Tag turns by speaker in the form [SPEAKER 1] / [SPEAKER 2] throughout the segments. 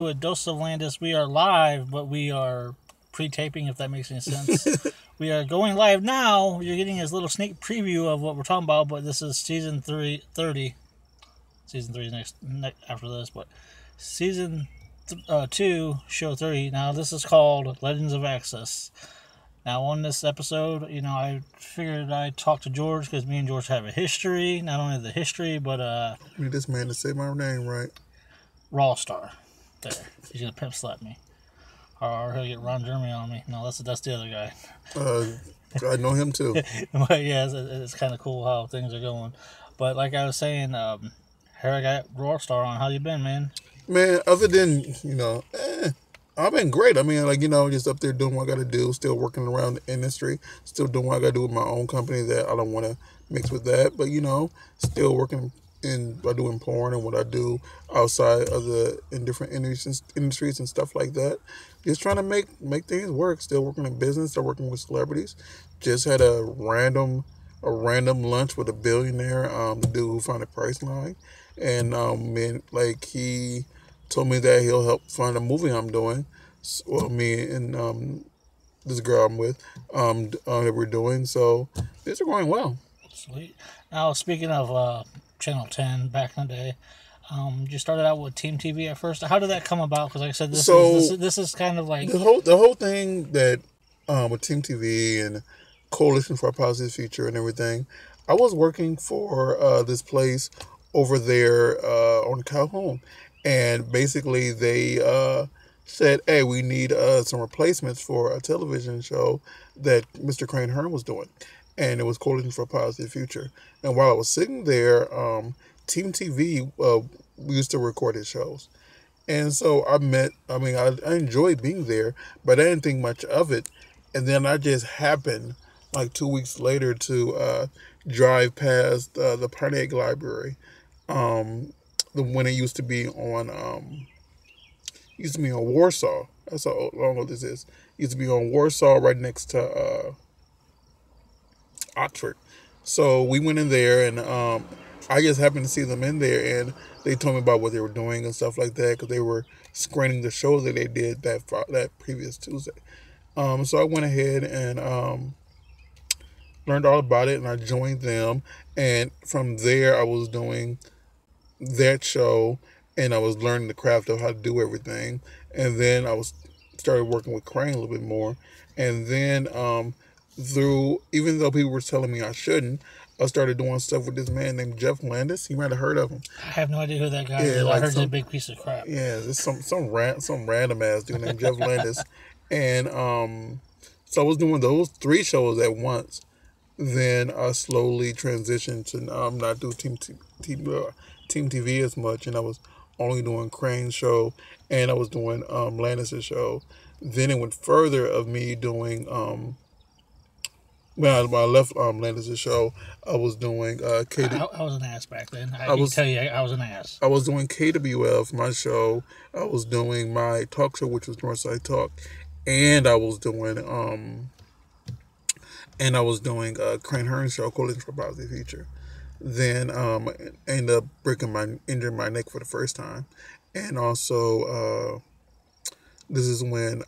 [SPEAKER 1] With Dose of Landis, we are live, but we are pre-taping, if that makes any sense. We are going live now. You're getting a little sneak preview of what we're talking about, but this is season 30. Season 3 is next after this, but season 2, show 30. Now, this is called Legends of Access. Now, on this episode, I figured I'd talk to George because me and George have a history. Not only the history, but
[SPEAKER 2] I need this man to say my name right.
[SPEAKER 1] Rawstarr. There. He's going to pimp slap me. Or he'll get Ron Jeremy on me. No, that's the other guy.
[SPEAKER 2] I know him too.
[SPEAKER 1] But yeah, it's kind of cool how things are going. But like I was saying, here I got Rawstarr on. How you been, man?
[SPEAKER 2] Man, other than, I've been great. I mean, just up there doing what I got to do, still working around the industry, still doing what I got to do with my own company that I don't want to mix with that. But, still working by doing porn and what I do outside of in different industries and stuff like that. Just trying to make things work. Still working in business, still working with celebrities. Just had a random lunch with a billionaire, the dude who founded Priceline. And he told me that he'll help fund a movie I'm doing. Well, me and this girl I'm with, that we're doing. So things are going well.
[SPEAKER 1] Sweet. Now, speaking of Channel 10 back in the day, you started out with Team TV at first. How did that come about? Because like I said, this is kind of like
[SPEAKER 2] the whole thing that with Team TV and Coalition for a Positive Future and everything. I was working for this place over there on Calhoun, and basically they said, "Hey, we need some replacements for a television show that Mr. Crane Hearn was doing," and it was Coalition for a Positive Future. And while I was sitting there, Team TV we used to record his shows, and so I enjoyed being there, but I didn't think much of it. And then I just happened, like 2 weeks later, to drive past the Pontiac Library, when it used to be on Warsaw. That's how long ago this is. It used to be on Warsaw, right next to Oxford. So we went in there, and I just happened to see them in there, and they told me about what they were doing and stuff like that because they were screening the show that they did that previous Tuesday. So I went ahead and learned all about it, and I joined them. And from there, I was doing that show, and I was learning the craft of how to do everything. And then started working with Crane a little bit more. And then through, even though people were telling me I shouldn't, I started doing stuff with this man named Jeff Landis. You might have heard of him.
[SPEAKER 1] I have no idea who that guy is. I heard he's a big piece of crap.
[SPEAKER 2] Yeah, it's some random ass dude named Jeff Landis. And so I was doing those 3 shows at once. Then I slowly transitioned to not do Team TV as much, and I was only doing Crane's show, and I was doing Landis' show. Then it went further of me doing when I left Landis' show, I was doing
[SPEAKER 1] I was an ass back then. I was an ass.
[SPEAKER 2] I was doing KWF, my show. I was doing my talk show, which was Northside Talk, and I was doing Crane Hearn show, Coalition for Positive Future. Then ended up injuring my neck for the first time, and also this is when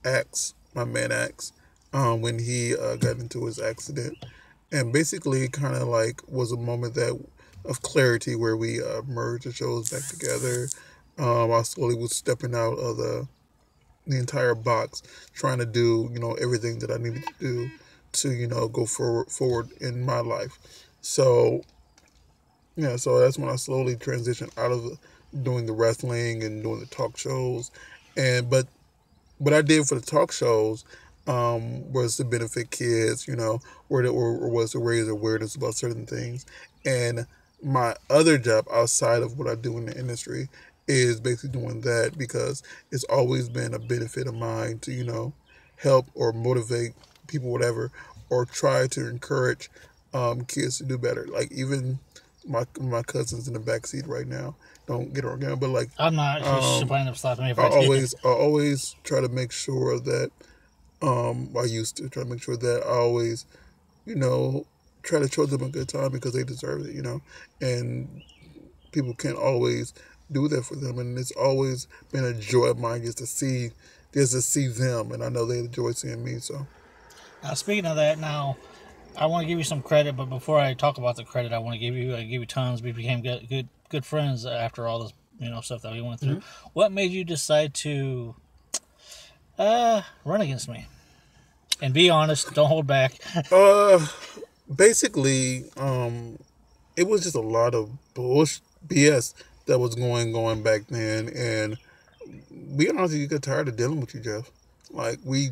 [SPEAKER 2] Axe, my man Axe, when he got into his accident, and basically kind of like was a moment of clarity where we merged the shows back together. I slowly was stepping out of the entire box, trying to do everything that I needed to do to go forward in my life. So yeah, so that's when I slowly transitioned out of doing the wrestling and doing the talk shows, but what I did for the talk shows was to benefit kids, or was to raise awareness about certain things. And my other job outside of what I do in the industry is basically doing that because it's always been a benefit of mine to, help or motivate people, whatever, or try to encourage kids to do better. Like even my cousin's in the back seat right now. Don't get her again, but like
[SPEAKER 1] I'm not. She'll probably end up slapping me if
[SPEAKER 2] I always try to make sure that I used to try to make sure that I always, try to show them a good time because they deserve it, and people can't always do that for them, and it's always been a joy of mine just to see them, and I know they enjoy seeing me. So
[SPEAKER 1] Now, speaking of that, now I want to give you some credit, but before I talk about the credit, I give you tons. We became good friends after all this stuff that we went through. Mm-hmm. What made you decide to run against me? And be honest, don't hold back.
[SPEAKER 2] Basically, it was just a lot of bullshit BS that was going back then, and be honest, you get tired of dealing with you, Jeff. Like, we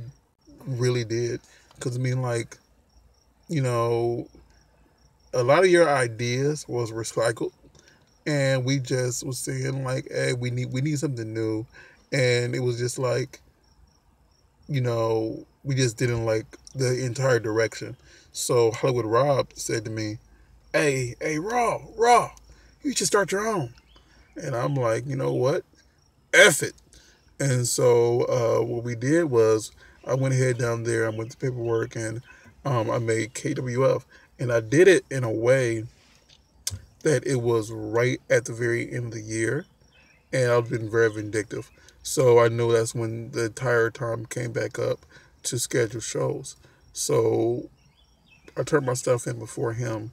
[SPEAKER 2] really did, because I mean, like, a lot of your ideas was recycled, and we just was saying like, hey, we need something new, and it was just like, we just didn't like the entire direction. So Hollywood Rob said to me, hey, Raw, you should start your own. And I'm like, you know what? F it. And so what we did was I went ahead down there, I went to paperwork, and I made KWF. And I did it in a way that it was right at the very end of the year. And I've been very vindictive. So I know that's when the entire time came back up to schedule shows. So I turned my stuff in before him,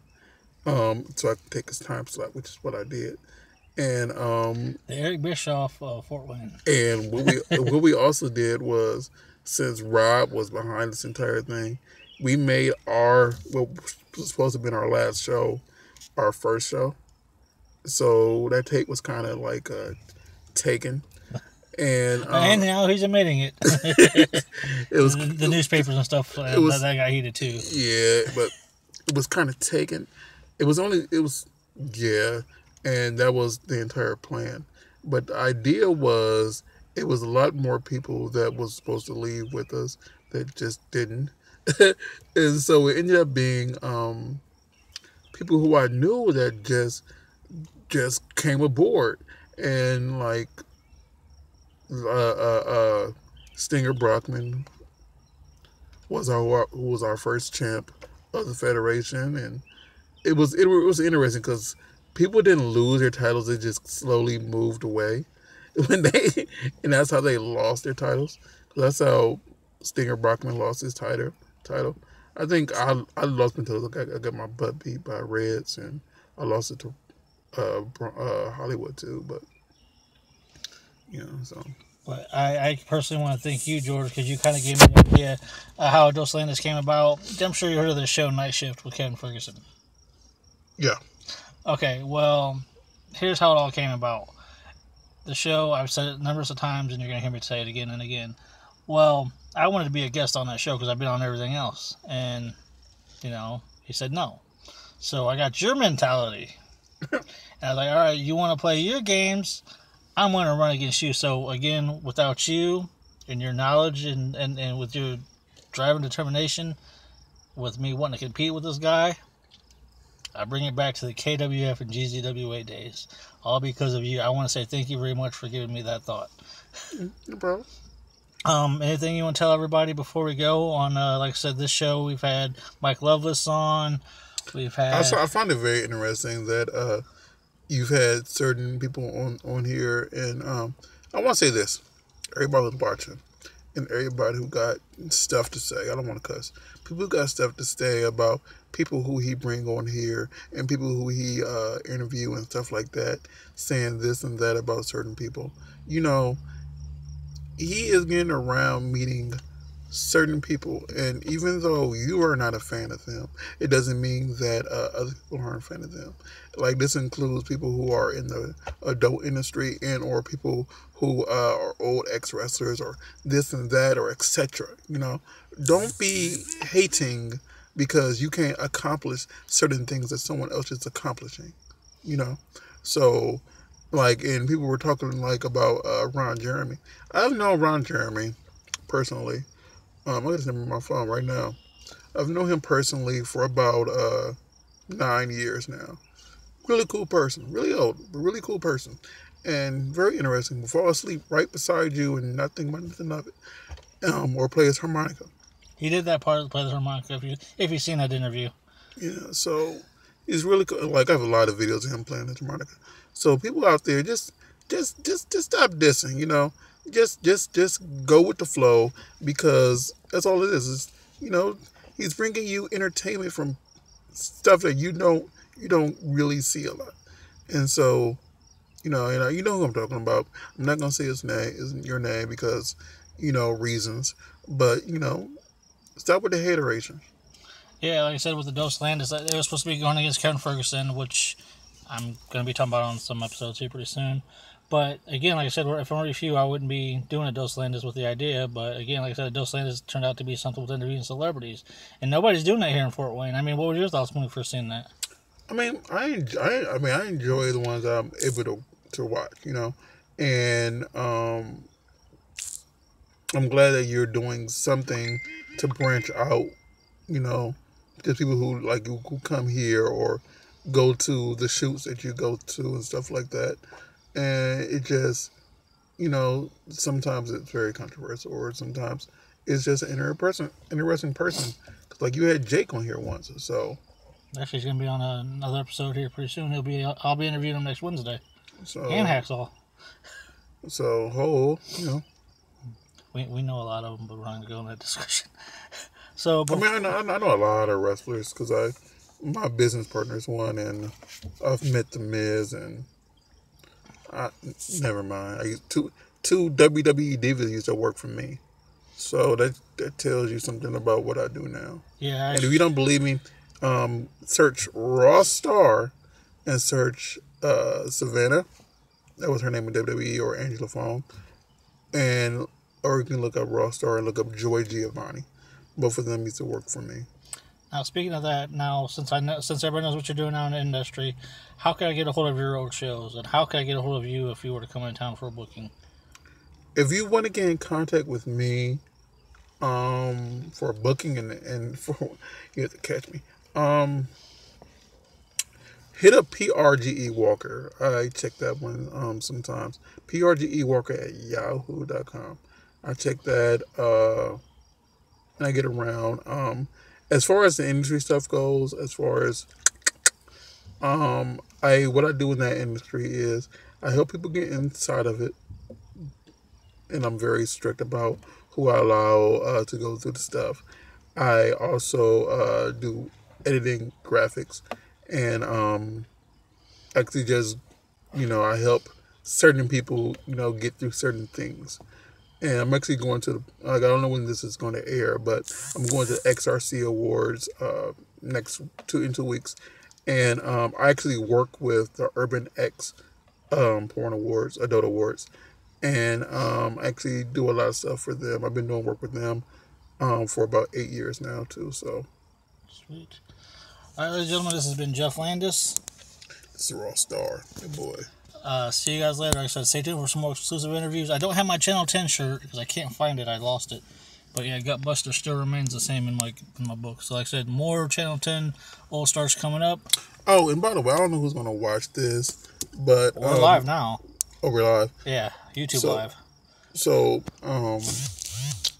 [SPEAKER 2] so I could take his time slot, which is what I did. And
[SPEAKER 1] the Eric Bischoff Fort Wayne.
[SPEAKER 2] And what we also did was, since Rob was behind this entire thing, we made what was supposed to have been our last show, our first show. So that tape was kind of like taken. And
[SPEAKER 1] now he's admitting it.
[SPEAKER 2] It was
[SPEAKER 1] the newspapers and stuff. That got heated too.
[SPEAKER 2] Yeah, but it was kind of taken. And that was the entire plan. But the idea was, it was a lot more people that was supposed to leave with us that just didn't. And so it ended up being people who I knew that just came aboard. And like Stinger Brockman who was our first champ of the Federation, and it was interesting because people didn't lose their titles; they just slowly moved away and that's how they lost their titles. That's how Stinger Brockman lost his title. I think I lost my title. I got my butt beat by Reds, and I lost it to Hollywood too. But so.
[SPEAKER 1] But I personally want to thank you, George, because you kind of gave me an idea how Dos Landis came about. I'm sure you heard of the show Night Shift with Kevin Ferguson.
[SPEAKER 2] Yeah.
[SPEAKER 1] Okay, well, here's how it all came about. The show, I've said it numerous of times, and you're going to hear me say it again and again. Well, I wanted to be a guest on that show because I've been on everything else. And, he said no. So I got your mentality. And I was like, all right, you want to play your games, I'm going to run against you. So, again, without you and your knowledge and with your drive and determination, with me wanting to compete with this guy, I bring it back to the KWF and GZWA days. All because of you. I want to say thank you very much for giving me that thought.
[SPEAKER 2] No problem.
[SPEAKER 1] Anything you want to tell everybody before we go on, like I said, this show, we've had Mike Loveless on. We've had...
[SPEAKER 2] I find it very interesting that you've had certain people on here, and I want to say this. Everybody who's watching, and everybody who got stuff to say, I don't want to cuss, people who got stuff to say about people who he bring on here, and people who he interview and stuff like that, saying this and that about certain people. He is getting around meeting certain people, and even though you are not a fan of them, it doesn't mean that other people aren't a fan of them. Like, this includes people who are in the adult industry and or people who are old ex-wrestlers or this and that or etc. Don't be hating because you can't accomplish certain things that someone else is accomplishing. So, like, and people were talking like about Ron Jeremy. I've known Ron Jeremy personally. I got his number on my phone right now. I've known him personally for about 9 years now. Really cool person. Really old, but really cool person. And very interesting. Will fall asleep right beside you and not think about nothing of it. Or play his harmonica.
[SPEAKER 1] He did that part of play the harmonica if you've seen that interview.
[SPEAKER 2] Yeah, so he's really cool. Like, I have a lot of videos of him playing the harmonica. So people out there, just just stop dissing. You know, just go with the flow because that's all it is. You know, he's bringing you entertainment from stuff that you don't really see a lot, and so you know who I'm talking about. I'm not gonna say his name, isn't your name because reasons, but stop with the hateration.
[SPEAKER 1] Yeah, like I said with the Dos Landis, it was supposed to be going against Kevin Ferguson, which I'm going to be talking about on some episodes here pretty soon. But again, like I said, if I'm review, I wouldn't be doing a Dos Landis with the idea. But again, like I said, Dos Landis turned out to be something with interviewing celebrities, and nobody's doing that here in Fort Wayne. I mean, what were your thoughts when you first seen that?
[SPEAKER 2] I mean, I enjoy the ones I'm able to watch, and I'm glad that you're doing something to branch out, you know, to people who come here or go to the shoots that you go to and stuff like that. And it just, sometimes it's very controversial, or sometimes it's just an interesting person. 'Cause, like you had Jake on here once, so.
[SPEAKER 1] Actually, he's going to be on another episode here pretty soon. I'll be interviewing him next Wednesday.
[SPEAKER 2] So
[SPEAKER 1] and Hacksaw.
[SPEAKER 2] So
[SPEAKER 1] we know a lot of them, but we're not going to go in that discussion. So,
[SPEAKER 2] I mean, I know a lot of wrestlers because my business partner is one, and I've met the Miz, and never mind. I used two WWE divas used to work for me, so that tells you something about what I do now.
[SPEAKER 1] Yeah,
[SPEAKER 2] and if you don't believe me, search Rawstarr and search Savannah. That was her name in WWE, or Angela Fong, or you can look up Rawstarr and look up Joy Giovanni. Both of them used to work for me.
[SPEAKER 1] Now, speaking of that, since everybody knows what you're doing now in the industry, how can I get a hold of your old shows, and how can I get a hold of you if you were to come in town for a booking?
[SPEAKER 2] If you want to get in contact with me, for a booking and for you have to catch me, hit up PRGE Walker. I check that one sometimes. PRGE Walker at yahoo.com. I check that. And I get around. As far as the industry stuff goes, as far as what I do in that industry is I help people get inside of it, and I'm very strict about who I allow to go through the stuff. I also do editing, graphics, and actually just I help certain people get through certain things. And I'm actually going to I don't know when this is going to air, but I'm going to XRC Awards in 2 weeks, and I actually work with the Urban X Porn Awards, Adult Awards, and I actually do a lot of stuff for them. I've been doing work with them for about 8 years now too. So
[SPEAKER 1] sweet. All right, ladies and gentlemen, this has been Jeff Landis.
[SPEAKER 2] This is Rawstarr, your boy.
[SPEAKER 1] See you guys later. Like I said, stay tuned for some more exclusive interviews. I don't have my Channel 10 shirt because I can't find it. I lost it. But yeah, Gutbuster still remains the same in my book. So like I said, more Channel 10 All Stars coming up.
[SPEAKER 2] Oh, and by the way, I don't know who's going to watch this, but
[SPEAKER 1] we're live now.
[SPEAKER 2] Oh, we're live?
[SPEAKER 1] Yeah, YouTube live.
[SPEAKER 2] So,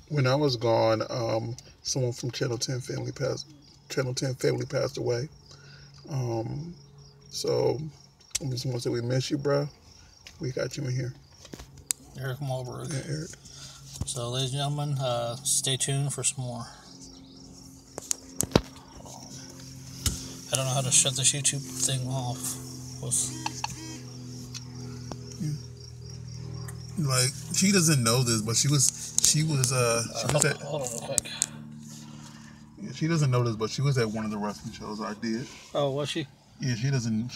[SPEAKER 2] when I was gone, someone from Channel 10 family passed away. So I just want to say we miss you, bro. We got you in here.
[SPEAKER 1] Eric Malberg.
[SPEAKER 2] Yeah, Eric.
[SPEAKER 1] So, ladies and gentlemen, stay tuned for some more. I don't know how to shut this YouTube thing off.
[SPEAKER 2] Like, she doesn't know this, but she was at.
[SPEAKER 1] Hold on real quick.
[SPEAKER 2] Yeah, she doesn't know this, but she was at one of the wrestling shows I did.
[SPEAKER 1] Oh, was she?
[SPEAKER 2] Yeah, she doesn't.